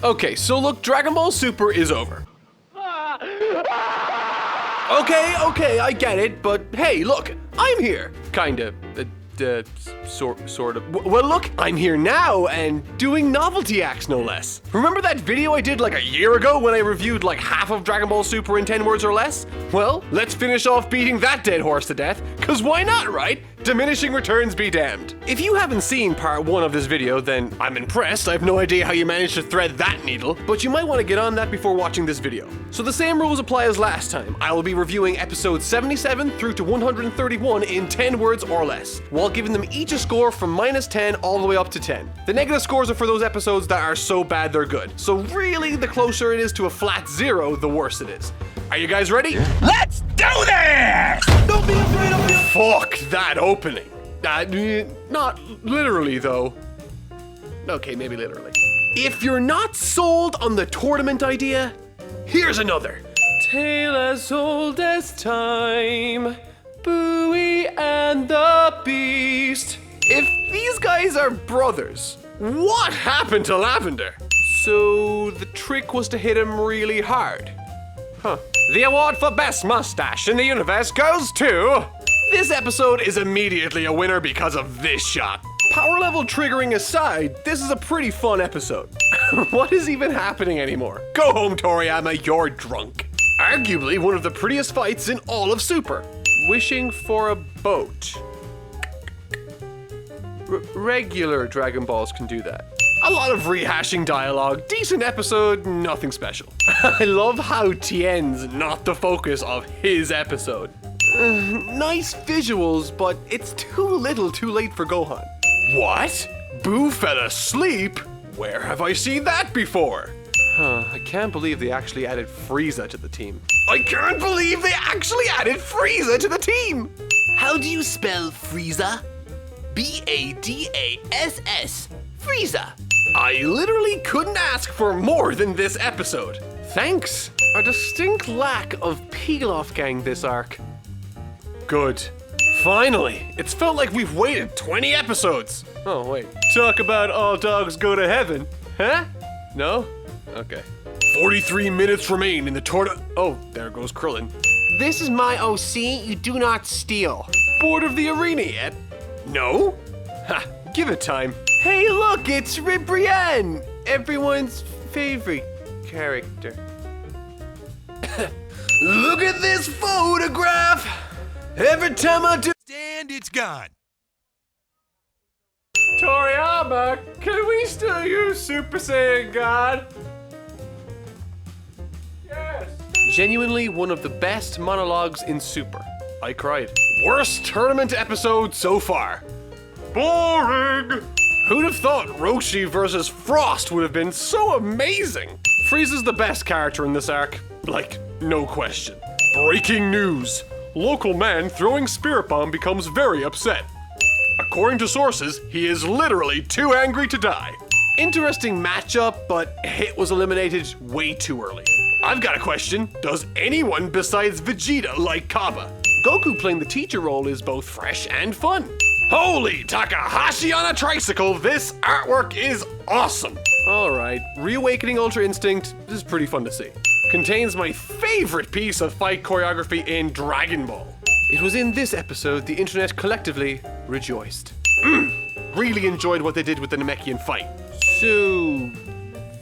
Okay, so look, Dragon Ball Super is over. Okay, I get it, but hey, look, I'm here. Kinda. Sort of. Well, look, I'm here now and doing novelty acts, no less. Remember that video I did like a year ago when I reviewed like half of Dragon Ball Super in 10 words or less? Well, let's finish off beating that dead horse to death, cause why not, right? Diminishing returns be damned. If you haven't seen part 1 of this video, then I'm impressed. I have no idea how you managed to thread that needle, but you might want to get on that before watching this video. So the same rules apply as last time. I will be reviewing episodes 77 through to 131 in 10 words or less, while giving them each a score from -10 all the way up to 10. The negative scores are for those episodes that are so bad they're good. So really, the closer it is to a flat 0, the worse it is. Are you guys ready? Let's do this! Don't be afraid of me. Fuck that opening. Not literally, though. Okay, maybe literally. If you're not sold on the tournament idea, here's another. Tale as old as time, Bowie and the Beast. If these guys are brothers, what happened to Lavender? So the trick was to hit him really hard. Huh. The award for best mustache in the universe goes to... This episode is immediately a winner because of this shot. Power level triggering aside, this is a pretty fun episode. What is even happening anymore? Go home, Toriyama, you're drunk. Arguably one of the prettiest fights in all of Super. Wishing for a boat. Regular Dragon Balls can do that. A lot of rehashing dialogue, decent episode, nothing special. I love how Tien's not the focus of his episode. Nice visuals, but it's too little too late for Gohan. What? Boo fell asleep? Where have I seen that before? I can't believe they actually added Frieza to the team. I can't believe they actually added Frieza to the team! How do you spell Frieza? B-A-D-A-S-S. Frieza. I literally couldn't ask for more than this episode. Thanks. A distinct lack of peel-off gang this arc. Good. Finally, it's felt like we've waited 20 episodes. Oh, wait. Talk about all dogs go to heaven. Huh? No? Okay. 43 minutes remain in the Oh, there goes Krillin. This is my OC, you do not steal. Bored of the arena yet? No? Ha, give it time. Hey, look, it's Ribrianne, everyone's favorite character. Look at this photograph. Every time I do... And it's gone. Toriyama, can we still use Super Saiyan God? Yes. Genuinely one of the best monologues in Super. I cried. Worst tournament episode so far. Boring. Who'd have thought Roshi versus Frost would have been so amazing? Frieza's the best character in this arc. Like, no question. Breaking news. Local man throwing spirit bomb becomes very upset. According to sources, he is literally too angry to die. Interesting matchup, but Hit was eliminated way too early. I've got a question. Does anyone besides Vegeta like Kaba? Goku playing the teacher role is both fresh and fun. Holy Takahashi on a tricycle, this artwork is awesome. Alright, Reawakening Ultra Instinct is pretty fun to see. Contains my favorite piece of fight choreography in Dragon Ball. It was in this episode the internet collectively rejoiced. Really enjoyed what they did with the Namekian fight. So,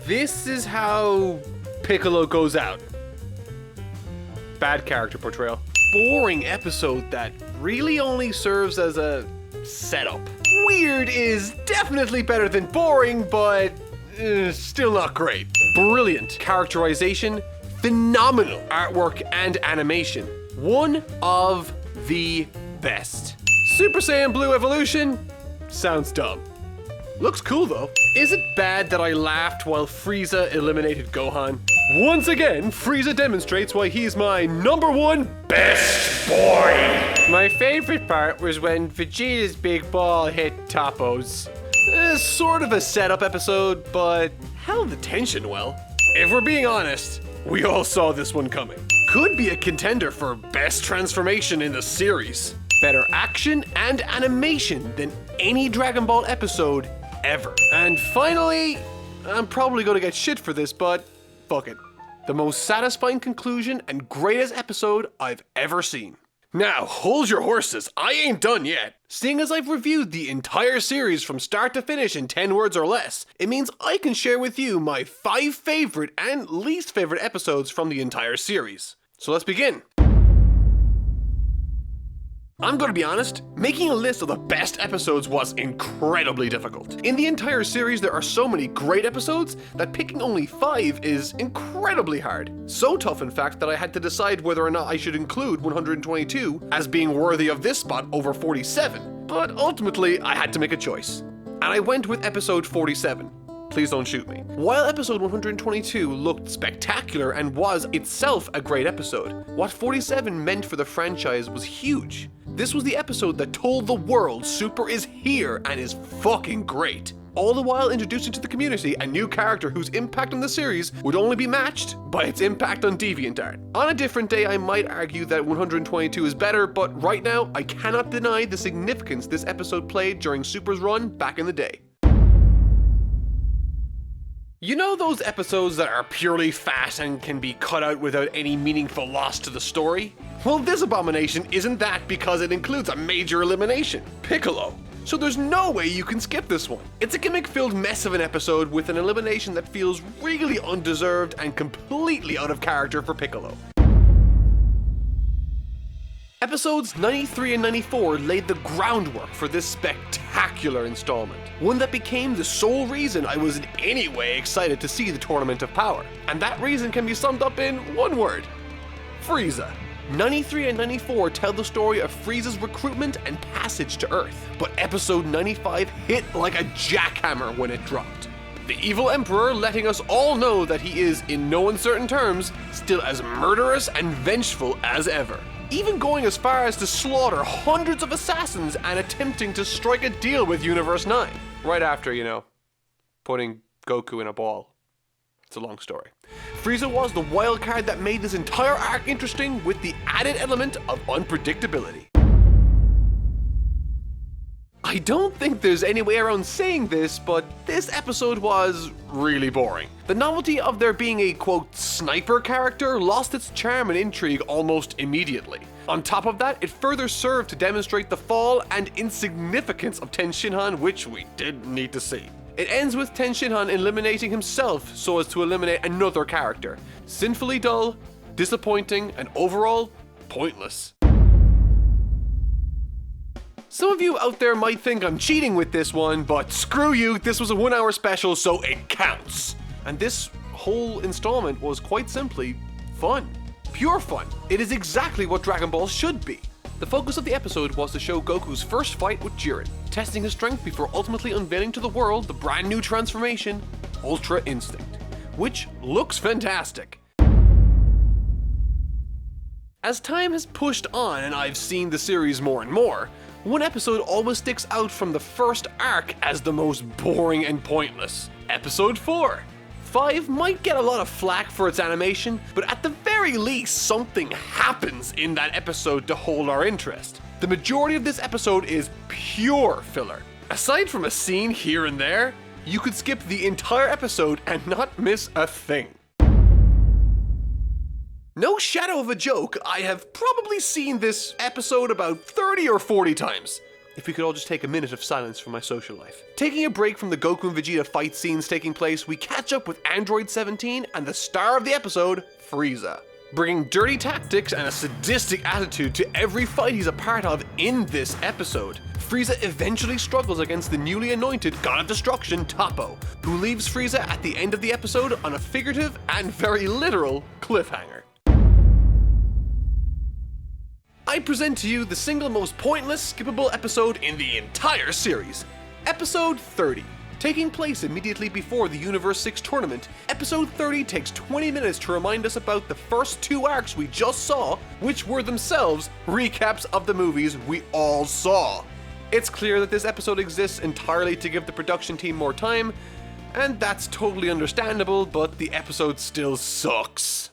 this is how Piccolo goes out. Bad character portrayal. Boring episode that really only serves as a setup. Weird is definitely better than boring, but still not great. Brilliant characterization, phenomenal artwork and animation. One of the best. Super Saiyan Blue Evolution sounds dumb. Looks cool though. Is it bad that I laughed while Frieza eliminated Gohan? Once again, Frieza demonstrates why he's my #1 best boy. My favorite part was when Vegeta's big ball hit Toppo's. Sort of a setup episode, but held the tension well. If we're being honest, we all saw this one coming. Could be a contender for best transformation in the series. Better action and animation than any Dragon Ball episode ever. And finally, I'm probably gonna get shit for this, but fuck it. The most satisfying conclusion and greatest episode I've ever seen. Now, hold your horses, I ain't done yet. Seeing as I've reviewed the entire series from start to finish in 10 words or less, it means I can share with you my 5 favorite and least favorite episodes from the entire series. So let's begin. I'm gonna be honest, making a list of the best episodes was incredibly difficult. In the entire series, there are so many great episodes that picking only 5 is incredibly hard. So tough, in fact, that I had to decide whether or not I should include 122 as being worthy of this spot over 47. But ultimately, I had to make a choice. And I went with episode 47. Please don't shoot me. While episode 122 looked spectacular and was itself a great episode, what 47 meant for the franchise was huge. This was the episode that told the world Super is here and is fucking great. All the while introducing to the community a new character whose impact on the series would only be matched by its impact on DeviantArt. On a different day, I might argue that 122 is better, but right now, I cannot deny the significance this episode played during Super's run back in the day. You know those episodes that are purely fat and can be cut out without any meaningful loss to the story? Well, this abomination isn't that because it includes a major elimination, Piccolo. So there's no way you can skip this one. It's a gimmick-filled mess of an episode with an elimination that feels really undeserved and completely out of character for Piccolo. Episodes 93 and 94 laid the groundwork for this spectacular installment, one that became the sole reason I was in any way excited to see the Tournament of Power. And that reason can be summed up in one word: Frieza. 93 and 94 tell the story of Frieza's recruitment and passage to Earth, but episode 95 hit like a jackhammer when it dropped. The evil Emperor letting us all know that he is, in no uncertain terms, still as murderous and vengeful as ever. Even going as far as to slaughter hundreds of assassins and attempting to strike a deal with Universe 9. Right after, putting Goku in a ball. It's a long story. Frieza was the wild card that made this entire arc interesting with the added element of unpredictability. I don't think there's any way around saying this, but this episode was really boring. The novelty of there being a, quote, sniper character lost its charm and intrigue almost immediately. On top of that, it further served to demonstrate the fall and insignificance of Ten Shinhan, which we didn't need to see. It ends with Ten Shinhan eliminating himself so as to eliminate another character. Sinfully dull, disappointing, and overall, pointless. Some of you out there might think I'm cheating with this one, but screw you, this was a 1 hour special, so it counts. And this whole installment was quite simply fun. Pure fun. It is exactly what Dragon Ball should be. The focus of the episode was to show Goku's first fight with Jiren, testing his strength before ultimately unveiling to the world the brand new transformation, Ultra Instinct, which looks fantastic. As time has pushed on and I've seen the series more and more, one episode always sticks out from the first arc as the most boring and pointless. Episode 4. 5 might get a lot of flack for its animation, but at the very least, something happens in that episode to hold our interest. The majority of this episode is pure filler. Aside from a scene here and there, you could skip the entire episode and not miss a thing. No shadow of a joke, I have probably seen this episode about 30 or 40 times. If we could all just take a minute of silence from my social life. Taking a break from the Goku and Vegeta fight scenes taking place, we catch up with Android 17 and the star of the episode, Frieza. Bringing dirty tactics and a sadistic attitude to every fight he's a part of in this episode. Frieza eventually struggles against the newly anointed God of Destruction, Toppo, who leaves Frieza at the end of the episode on a figurative and very literal cliffhanger. I present to you the single most pointless, skippable episode in the entire series. Episode 30. Taking place immediately before the Universe 6 tournament, Episode 30 takes 20 minutes to remind us about the first 2 arcs we just saw, which were themselves recaps of the movies we all saw. It's clear that this episode exists entirely to give the production team more time, and that's totally understandable, but the episode still sucks.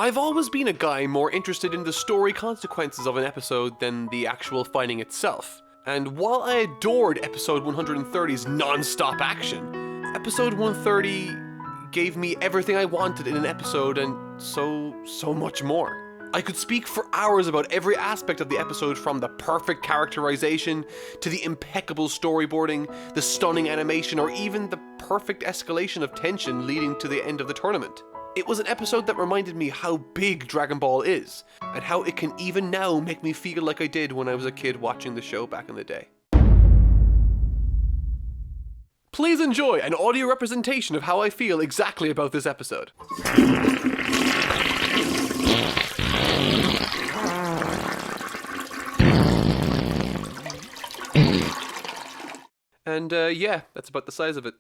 I've always been a guy more interested in the story consequences of an episode than the actual fighting itself. And while I adored episode 130's non-stop action, episode 130 gave me everything I wanted in an episode and so much more. I could speak for hours about every aspect of the episode, from the perfect characterization to the impeccable storyboarding, the stunning animation, or even the perfect escalation of tension leading to the end of the tournament. It was an episode that reminded me how big Dragon Ball is, and how it can even now make me feel like I did when I was a kid watching the show back in the day. Please enjoy an audio representation of how I feel exactly about this episode. And yeah, that's about the size of it.